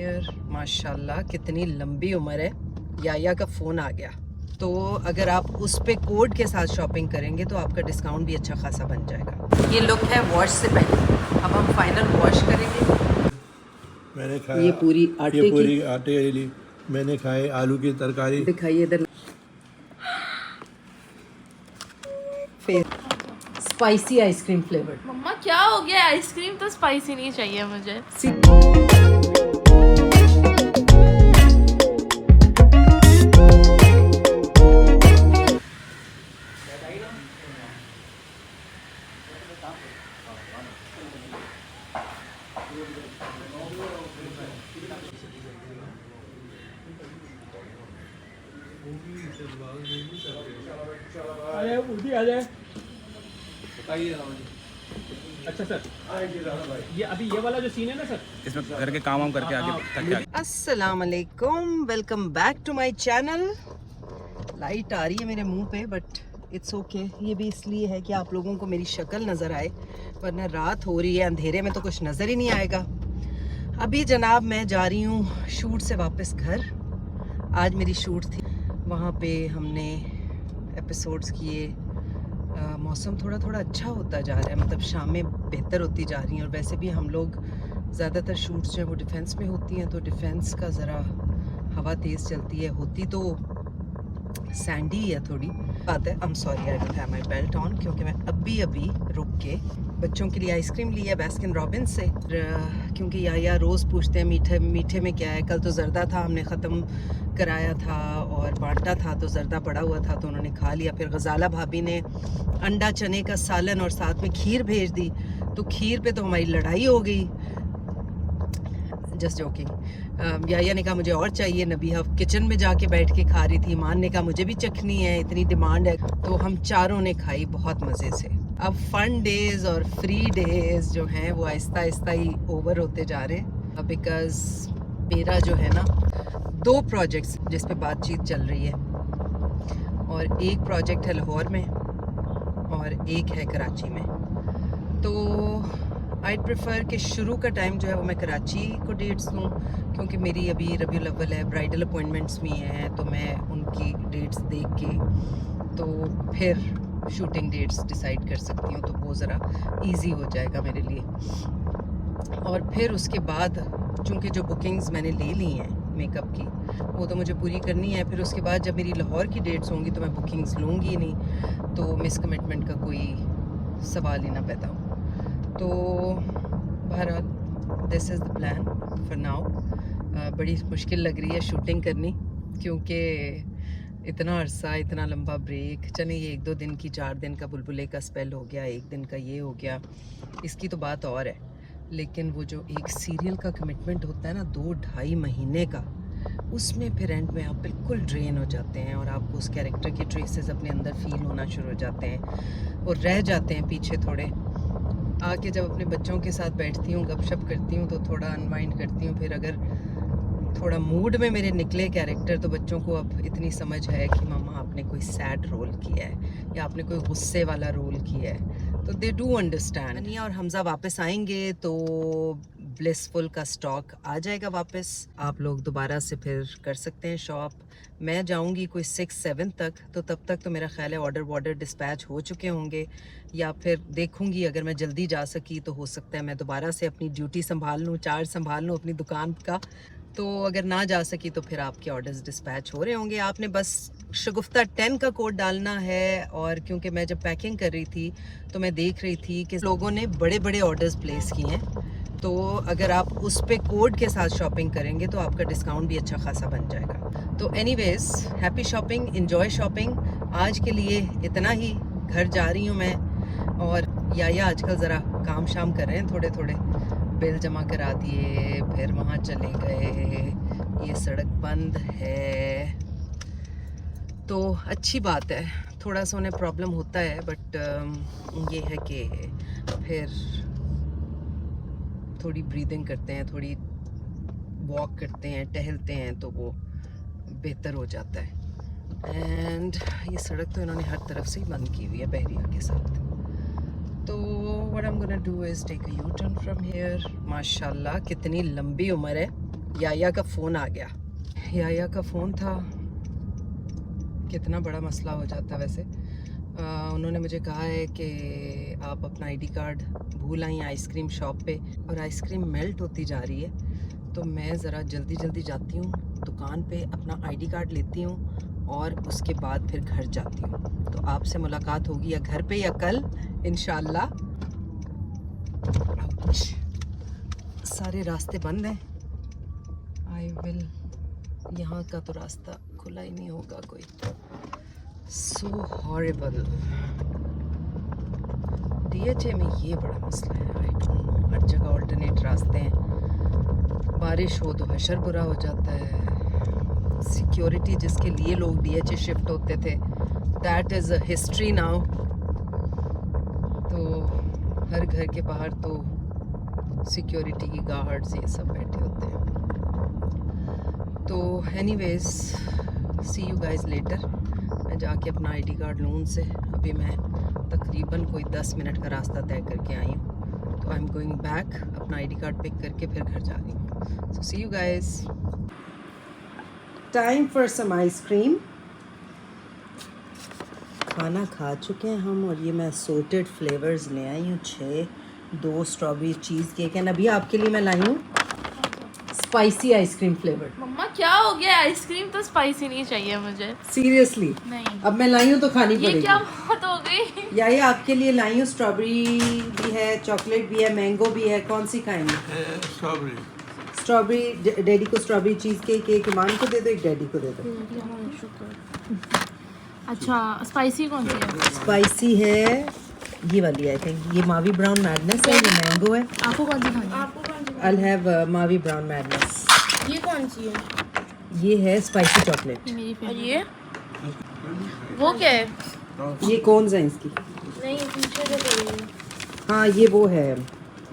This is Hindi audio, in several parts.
हियर। माशाल्लाह कितनी लंबी उम्र है। याया का फ़ोन आ गया, तो अगर आप उस पे कोड के साथ शॉपिंग करेंगे तो आपका डिस्काउंट भी अच्छा खासा बन जाएगा। ये लुक है वॉश से पहले। अब हम फाइनल वॉश करेंगे। मैंने खाया ये पूरी आटे वाली, मैंने खाए आलू की तरकारी। दिखाइए इधर। Spicy ice cream flavour. मम्मा क्या हो गया? आइसक्रीम तो स्पाइसी नहीं चाहिए मुझे। अरे उठी आ जाए। अच्छा सर, ये अभी ये वाला जो सीन है ना सर, इसमें घर के काम वाम करके आगे थक गया। अस्सलाम वालेकुम, welcome back to my channel. Light आ रही है मेरे मुंह पे बट इट्स ओके। ये भी इसलिए है कि आप लोगों को मेरी शक्ल नज़र आए, वरना रात हो रही है, अंधेरे में तो कुछ नज़र ही नहीं आएगा। अभी जनाब मैं जा रही हूँ शूट से वापस घर। आज मेरी शूट थी, वहाँ पे हमने एपिसोड्स किए। मौसम थोड़ा थोड़ा अच्छा होता जा रहा है, मतलब शामें बेहतर होती जा रही हैं। और वैसे भी हम लोग ज़्यादातर शूट्स जो है वो डिफेंस में होती हैं, तो डिफेंस का ज़रा हवा तेज़ चलती है। होती तो सैंडी है थोड़ी बात है। I am sorry I don't have my belt on, क्योंकि मैं अभी रुक के बच्चों के लिए आइसक्रीम ली है बास्किन रॉबिन्स से। क्योंकि या रोज़ पूछते हैं मीठे मीठे में क्या है। कल तो जर्दा था, हमने ख़त्म कराया था और बांटा था, तो जर्दा पड़ा हुआ था तो उन्होंने खा लिया। फिर गजाला भाभी ने अंडा चने का सालन और साथ में खीर भेज दी, तो खीर पे तो हमारी लड़ाई हो गई। Just joking. याया ने कहा मुझे और चाहिए, नबीहा किचन में जाके बैठ के खा रही थी, ईमान ने कहा मुझे भी चखनी है, इतनी डिमांड है। तो हम चारों ने खाई बहुत मज़े से। अब फन डेज़ और फ्री डेज़ जो हैं वो आहिस्ता आहिस्ता ही ओवर होते जा रहे हैं, बिकॉज़ मेरा जो है ना 2 प्रोजेक्ट्स जिस पे बातचीत चल रही है, और एक प्रोजेक्ट है लाहौर में और एक है कराची में। तो आई प्रेफर कि शुरू का टाइम जो है वो मैं कराची को डेट्स दूँ, क्योंकि मेरी अभी रबीउल अव्वल है, ब्राइडल अपॉइंटमेंट्स भी हैं, तो मैं उनकी डेट्स देख के तो फिर शूटिंग डेट्स डिसाइड कर सकती हूँ, तो वो ज़रा इजी हो जाएगा मेरे लिए। और फिर उसके बाद चूँकि जो बुकिंग्स मैंने ले ली हैं मेकअप की, वो तो मुझे पूरी करनी है। फिर उसके बाद जब मेरी लाहौर की डेट्स होंगी तो मैं बुकिंग्स लूँगी ही नहीं, तो मिस कमिटमेंट का कोई सवाल ही ना पैदा हो। तो बहरहाल this is the plan for now. बड़ी मुश्किल लग रही है शूटिंग करनी, क्योंकि इतना अरसा, इतना लंबा ब्रेक। चले ये 1-2 दिन की, 4 दिन का बुलबुले का स्पेल हो गया, 1 दिन का ये हो गया, इसकी तो बात और है। लेकिन वो जो एक सीरियल का कमिटमेंट होता है ना 2-2.5 महीने का, उसमें फिर एंड में आप बिल्कुल ड्रेन हो जाते हैं और आपको उस कैरेक्टर के ट्रेसेस अपने अंदर फील होना शुरू हो जाते हैं और रह जाते हैं पीछे थोड़े। आके जब अपने बच्चों के साथ बैठती हूँ, गपशप करती हूँ, तो थोड़ा अनवाइंड करती हूँ। फिर अगर थोड़ा मूड में मेरे निकले कैरेक्टर, तो बच्चों को अब इतनी समझ है कि मम्मा आपने कोई सैड रोल किया है या आपने कोई गुस्से वाला रोल किया है, तो दे डू अंडरस्टैंड। अनिया और हमज़ा वापस आएंगे तो ब्लिसफुल का स्टॉक आ जाएगा वापस, आप लोग दोबारा से फिर कर सकते हैं शॉप। मैं जाऊंगी कोई 6-7 तक, तो तब तक तो मेरा ख्याल है ऑर्डर डिस्पैच हो चुके होंगे, या फिर देखूंगी अगर मैं जल्दी जा सकी तो हो सकता है मैं दोबारा से अपनी ड्यूटी संभाल लूँ, चार्ज संभाल लूँ अपनी दुकान का। तो अगर ना जा सकी तो फिर आपके ऑर्डर्स डिस्पैच हो रहे होंगे। आपने बस शगुफ्ता 10 का कोड डालना है। और क्योंकि मैं जब पैकिंग कर रही थी तो मैं देख रही थी कि लोगों ने बड़े बड़े ऑर्डर्स प्लेस किए हैं, तो अगर आप उस पे कोड के साथ शॉपिंग करेंगे तो आपका डिस्काउंट भी अच्छा खासा बन जाएगा। तो anyways, happy shopping, enjoy shopping. आज के लिए इतना ही, घर जा रही हूँ मैं। और या आजकल ज़रा काम शाम कर रहे हैं, थोड़े थोड़े बिल जमा करा दिए, फिर वहाँ चले गए। ये सड़क बंद है तो अच्छी बात है, थोड़ा सा उन्हें प्रॉब्लम होता है, बट ये है कि फिर थोड़ी ब्रीदिंग करते हैं, थोड़ी वॉक करते हैं, टहलते हैं, तो वो बेहतर हो जाता है। एंड ये सड़क तो इन्होंने हर तरफ से ही बंद की हुई है बहरिया के साथ। तो what I am gonna do is take a U turn from here. माशाल्लाह कितनी लंबी उम्र है याया का फ़ोन आ गया। याया का फ़ोन था, कितना बड़ा मसला हो जाता वैसे। उन्होंने मुझे कहा है कि आप अपना आईडी कार्ड भूल आई आइसक्रीम शॉप पे, और आइसक्रीम मेल्ट होती जा रही है, तो मैं ज़रा जल्दी जल्दी जाती हूँ दुकान पे, अपना आईडी कार्ड लेती हूँ और उसके बाद फिर घर जाती हूँ। तो आपसे मुलाकात होगी या घर पे या कल इंशाल्लाह। सारे रास्ते बंद हैं। आई विल, यहाँ का तो रास्ता खुला ही नहीं होगा कोई। सो हॉरिबल। DHA में ये बड़ा मसला है, आई डोंट नो। हर जगह ऑल्टरनेट रास्ते हैं, बारिश हो तो हशर बुरा हो जाता है। सिक्योरिटी जिसके लिए लोग DHA शिफ्ट होते थे, that is a history now. तो हर घर के बाहर तो सिक्योरिटी की गार्ड्स ये सब बैठे होते हैं। तो anyways, see you guys later. मैं जाके अपना आईडी कार्ड लूँ उनसे। अभी मैं तकरीबन कोई 10 मिनट का रास्ता तय करके आई हूँ, तो आई एम गोइंग बैक। अपना आईडी कार्ड पिक करके फिर घर जा रही हूँ। So see you guys. Time for some ice cream. खाना खा चुके हैं हम, और ये मैं असोर्टेड फ्लेवर्स ले आई हूँ 6। 2 स्ट्रॉबेरी चीज़ केक है। अभी आपके लिए मैं लाई हूँ स्पाइसी आइसक्रीम फ्लेवर। मम्मा क्या हो गया, आइसक्रीम तो स्पाइसी नहीं चाहिए मुझे। सीरियसली नहीं, अब मैं लाई हूँ तो खानी ये पड़ेगी। क्या बात हो गई। या ये आपके लिए लाई हूँ, स्ट्रॉबेरी भी है, चॉकलेट भी है, मैंगो भी है। कौन सी खाएंगे? स्ट्रॉबेरी। स्ट्रॉबेरी। डैडी को स्ट्रॉबेरी चीज़ केक, एक ईमान को दे दो, एक डैडी को दे दो। अच्छा, स्पाइसी कौन सी है? स्पाइसी है ये वाली, आई थिंक ये मावी ब्राउन मैडनेस है, ये मैंगो है। आपको कौन सी खानी है? आपको कौन सी? आई हैव मावी ब्राउन मैडनेस। ये कौन सी है? ये है स्पाइसी चॉकलेट। मेरी फेवरेट। ये वो क्या है? ये कौन सा है इसकी? नहीं, पीछे जो गई है हाँ ये वो है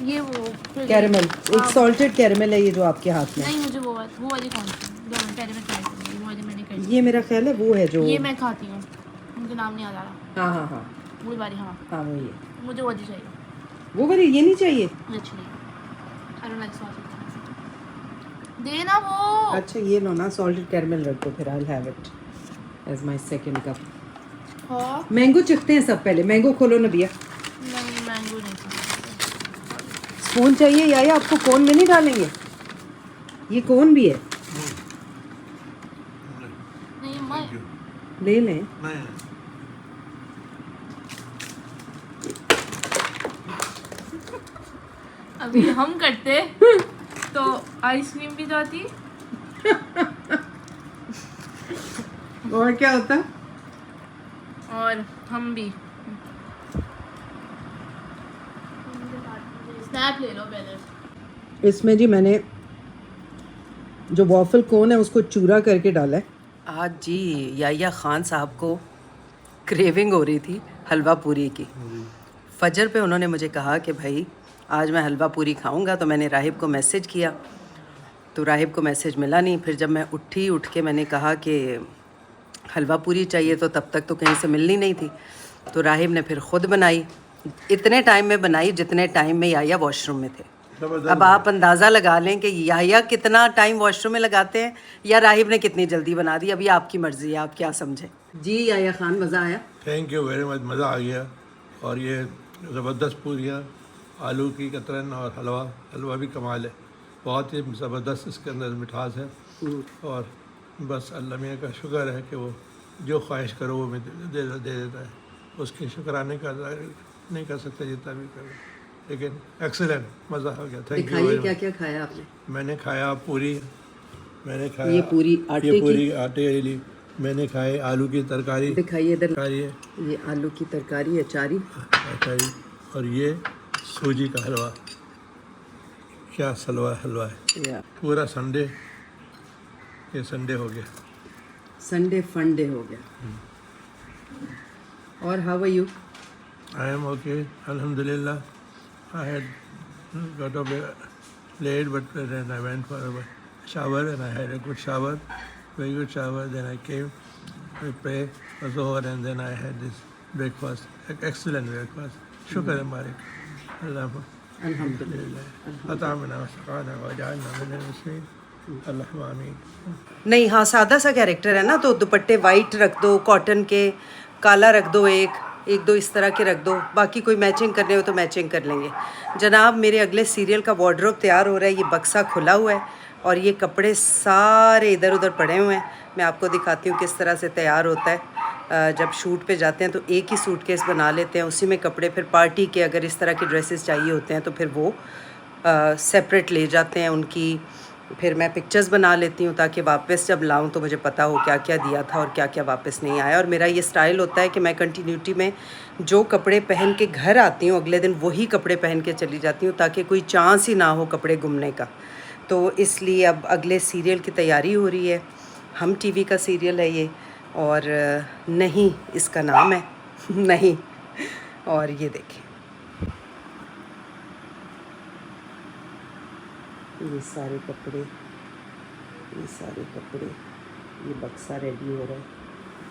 ये वो कैरेमल, एक सॉल्टेड कैरेमल है ये जो आपके हाथ में। नहीं, मुझे वो वाली कौन सी है? जो पहले मैं ट्राई करूंगी, वो वाली मैंने करी। ये मेरा ख्याल है वो है जो, ये मैं खाती हूँ, मुझे नाम नहीं याद आ रहा। हाँ हाँ हाँ वो वाली, हाँ हाँ वो ये, मुझे वो वाली चाहिए। वो वाली ये नहीं चाहिए। अच्छी नहीं, आई डोंट लाइक सॉल्टेड। देना वो। अच्छा ये लो ना, सॉल्टेड कैरेमल रख दो, फिर I will have it as my second cup. हाँ, मैंगो चखते हैं सब पहले। मैंगो खोलो ना भैया। नहीं मैंगो नहीं खाना। स्पून चाहिए या आपको कोन में नहीं डालेंगे? ये कोन भी है, नहीं मैं ले लें। अभी हम करते तो आइसक्रीम भी जाती और क्या होता? और हम भी। स्नैप ले लो पहले। इसमें जी मैंने जो वॉफल कोन है उसको चूरा करके डाला है। आज जी याया खान साहब को क्रेविंग हो रही थी हलवा पूरी की। फजर पे उन्होंने मुझे कहा कि भाई आज मैं हलवा पूरी खाऊंगा, तो मैंने राहिब को मैसेज किया, तो राहिब को मैसेज मिला नहीं। फिर जब मैं उठ के मैंने कहा कि हलवा पूरी चाहिए, तो तब तक तो कहीं से मिलनी नहीं थी, तो राहिब ने फिर ख़ुद बनाई। इतने टाइम में बनाई जितने टाइम में याया वॉशरूम में थे। अब आप अंदाज़ा लगा लें कि याया कितना टाइम वॉशरूम में लगाते हैं या राहिब ने कितनी जल्दी बना दी। अभी आपकी मर्ज़ी है, आप क्या समझें। जी याया खान, मज़ा आया? थैंक यू वेरी मच, मज़ा आ गया। और ये ज़बरदस्त पूरियाँ, आलू की कतरन और हलवा भी कमाल है, बहुत ही ज़बरदस्त इसके अंदर मिठास है। और बस अल्लाह मियाँ का शुक्र है कि वो जो ख्वाहिश करो वो मैं दे देता है। उसके शुक्राने का नहीं कर सकते जितना भी करो, लेकिन एक्सीलेंट, मज़ा आ गया। Thank you. क्या क्या खाया आपने? मैंने खाया पूरी, मैंने खाया ये पूरी आटे ये की? पूरी आटे वाली। मैंने खाए आलू की तरकारी, दिखाइए इधर। तरकारी है, ये आलू की तरकारी, अचारी। अचारी, और ये सूजी का हलवा। क्या हलवा है। या पूरा संडे, ये संडे हो गया, संडे फंडे हो गया। और how are you? I am okay, अल्हम्दुलिल्लाह। I had got up late, but then I went for a shower and I had a good shower, very good shower. Then I came, I prayed for Zohar, and then I had this breakfast, excellent breakfast. Shukr Malik, Alhamdulillah. Atamna wa saqana wa ja'alna min al-muslimin. अल्लाह आमीन। नहीं, हाँ सादा सा कैरेक्टर है ना, तो दुपट्टे वाइट रख दो, कॉटन के, काला रख दो, एक दो इस तरह के रख दो, बाकी कोई मैचिंग करने हो तो मैचिंग कर लेंगे। जनाब मेरे अगले सीरियल का वार्डरोब तैयार हो रहा है, ये बक्सा खुला हुआ है और ये कपड़े सारे इधर उधर पड़े हुए हैं। मैं आपको दिखाती हूँ किस तरह से तैयार होता है। जब शूट पे जाते हैं तो एक ही सूटकेस बना लेते हैं, उसी में कपड़े, फिर पार्टी के अगर इस तरह के ड्रेसेस चाहिए होते हैं तो फिर वो सेपरेट ले जाते हैं उनकी, फिर मैं पिक्चर्स बना लेती हूँ ताकि वापस जब लाऊं तो मुझे पता हो क्या क्या दिया था और क्या क्या वापस नहीं आया। और मेरा ये स्टाइल होता है कि मैं कंटिन्यूटी में जो कपड़े पहन के घर आती हूँ अगले दिन वही कपड़े पहन के चली जाती हूँ ताकि कोई चांस ही ना हो कपड़े गुमने का। तो इसलिए अब अगले सीरियल की तैयारी हो रही है। हम टीवी का सीरियल है ये, और नहीं इसका नाम है नहीं। और ये देखें, ये सारे कपड़े, ये बक्सा रेडी हो रहा है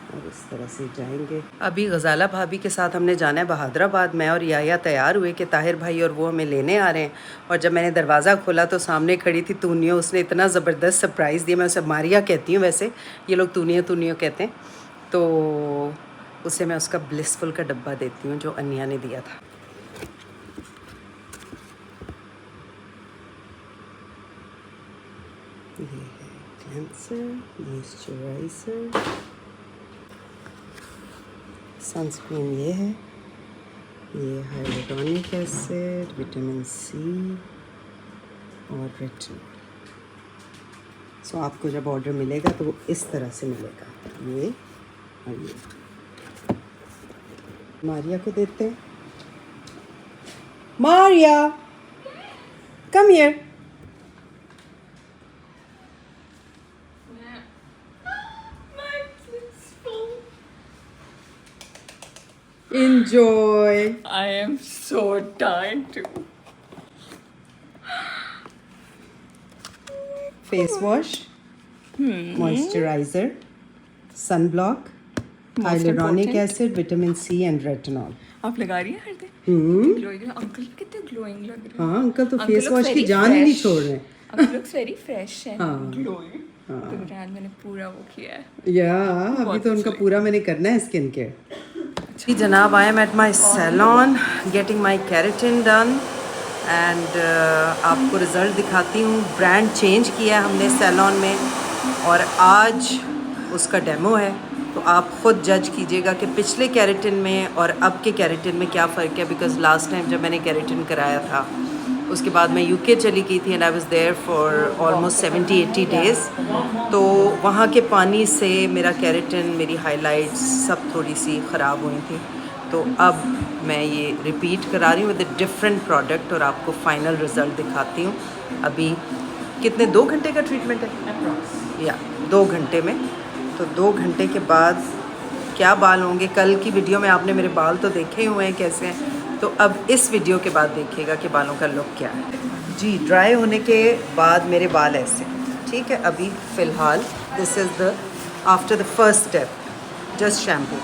और इस तरह से जाएंगे। अभी गज़ाला भाभी के साथ हमने जाना है बहादुराबाद। मैं और याया तैयार हुए कि ताहिर भाई और वो हमें लेने आ रहे हैं, और जब मैंने दरवाज़ा खोला तो सामने खड़ी थी तूनियो। उसने इतना ज़बरदस्त सरप्राइज़ दिया, मैं उसे मारिया कहती हूँ, वैसे ये लोग तूनियो कहते हैं, तो उसे मैं उसका ब्लिसफुल का डब्बा देती हूँ जो अनिया ने दिया था। ये है क्लेंसर, मॉइस्चराइज़र, सनस्क्रीन ये है, ये हाइलुरोनिक एसिड, विटामिन सी और रेटिनॉल। सो आपको जब ऑर्डर मिलेगा तो वो इस तरह से मिलेगा, ये और ये। मारिया को देते हैं। Maria come here. Enjoy. I am so tired too. Face wash, moisturizer, sunblock, hyaluronic acid, vitamin C and retinol. आप लगा रही हैं हर दिन? Glowing. अंकल कितने glowing लग रहे हैं। हाँ अंकल तो Uncle फेस looks वॉश की very जान ही नहीं fresh. छोड़ रहे हैं। Uncle looks very fresh and हाँ। glowing. तो ब्रांड मैंने पूरा वो किया है। या अभी तो उनका पूरा मैंने करना है स्किन केयर। जी जनाब, I am at my salon getting my keratin done and आपको रिज़ल्ट दिखाती हूँ। ब्रांड चेंज किया है हमने सैलॉन में और आज उसका डेमो है, तो आप ख़ुद जज कीजिएगा कि पिछले केराटिन में और अब के केराटिन में क्या फ़र्क है। बिकॉज़ लास्ट टाइम जब मैंने केराटिन कराया था उसके बाद मैं यूके चली गई थी and I was there for almost 70-80 days. तो वहाँ के पानी से मेरा केराटिन, मेरी हाइलाइट्स सब थोड़ी सी ख़राब हुई थी। तो अब मैं ये रिपीट करा रही हूँ विद अ डिफरेंट प्रोडक्ट और आपको फ़ाइनल रिज़ल्ट दिखाती हूँ। अभी कितने 2 घंटे का ट्रीटमेंट है या 2 घंटे में, तो 2 घंटे के बाद क्या बाल होंगे। कल की वीडियो में आपने मेरे बाल तो देखे ही हुए हैं कैसे हैं, तो अब इस वीडियो के बाद देखिएगा कि बालों का लुक क्या है। जी ड्राई होने के बाद मेरे बाल ऐसे, ठीक है। अभी फ़िलहाल this is the after the first step, just shampoo.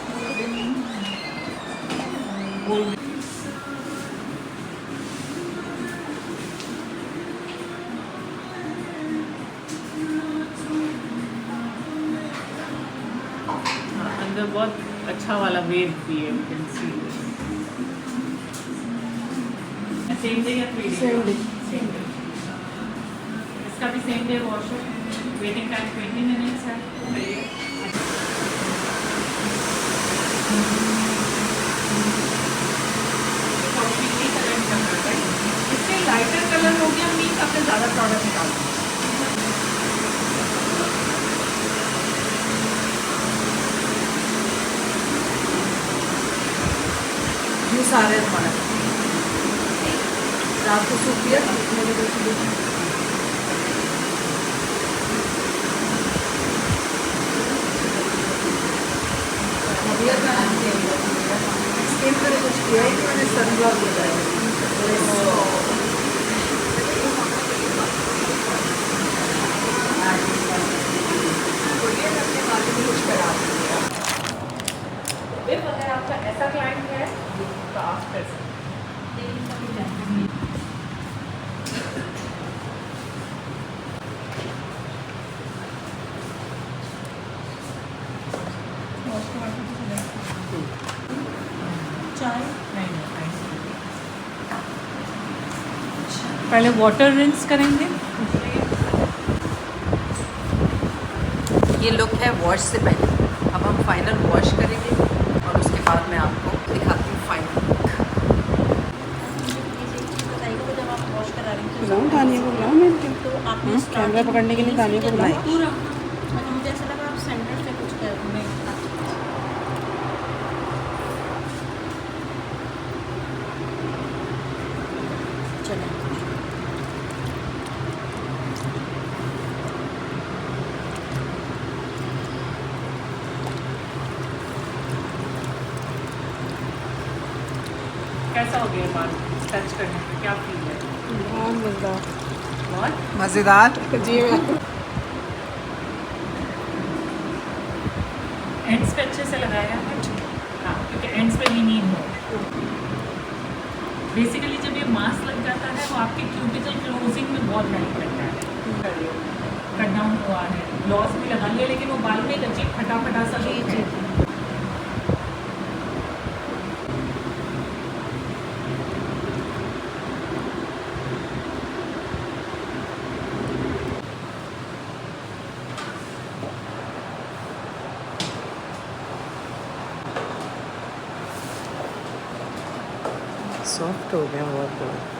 अंदर बहुत अच्छा वाला वेव भी है, you can see. Same day या 3 डे? Same day. इसका भी सेम डे वॉश है। वेटिंग टाइम 20 मिनट्स है। इससे लाइटर कलर हो गया, मीन्स आपने ज़्यादा प्रोडक्ट निकाल दिया। ये सारे हमारा रात को सूख लिया मेरे को स्किन पर कुछ किया ही मैंने सनब्लॉक लगाया। कुछ करा अगर आपका ऐसा क्लाइंट है तो आप कर सकते हैं। चाय नहीं पहले वाटर रिंस करेंगे। ये लुक है वॉश से पहले। अब हम फाइनल वॉश करेंगे और उसके बाद मैं आपको दिखाती हूँ फाइनल लुक। बताइएगा जब आप वॉश करा रही हैं बुलाऊं तानिया को, बुलाऊं मैं इनके? तो आपने कैमरा पकड़ने के लिए तानिया को बुलाऊं? पूरा मुझे ऐसा लगा आप सेंटर से कुछ कर में चलें। कैसा हो गया बाल टच करने में, क्या फील है? बहुत मज़ेदार। बहुत मज़ेदार। जी एंड्स पे अच्छे से लगाया है। हाँ, क्योंकि एंड्स पे भी नहीं हो। बेसिकली जब ये मास्क लग जाता है वो आपके क्यूबिकल क्लोजिंग में बहुत हेल्प करता है। कट डाउन हुआ है, ग्लॉस भी लगा लिया, लेकिन वो बाल में एक अजीब फटा सा look है। सॉफ्ट हो गया बहुत बहुत।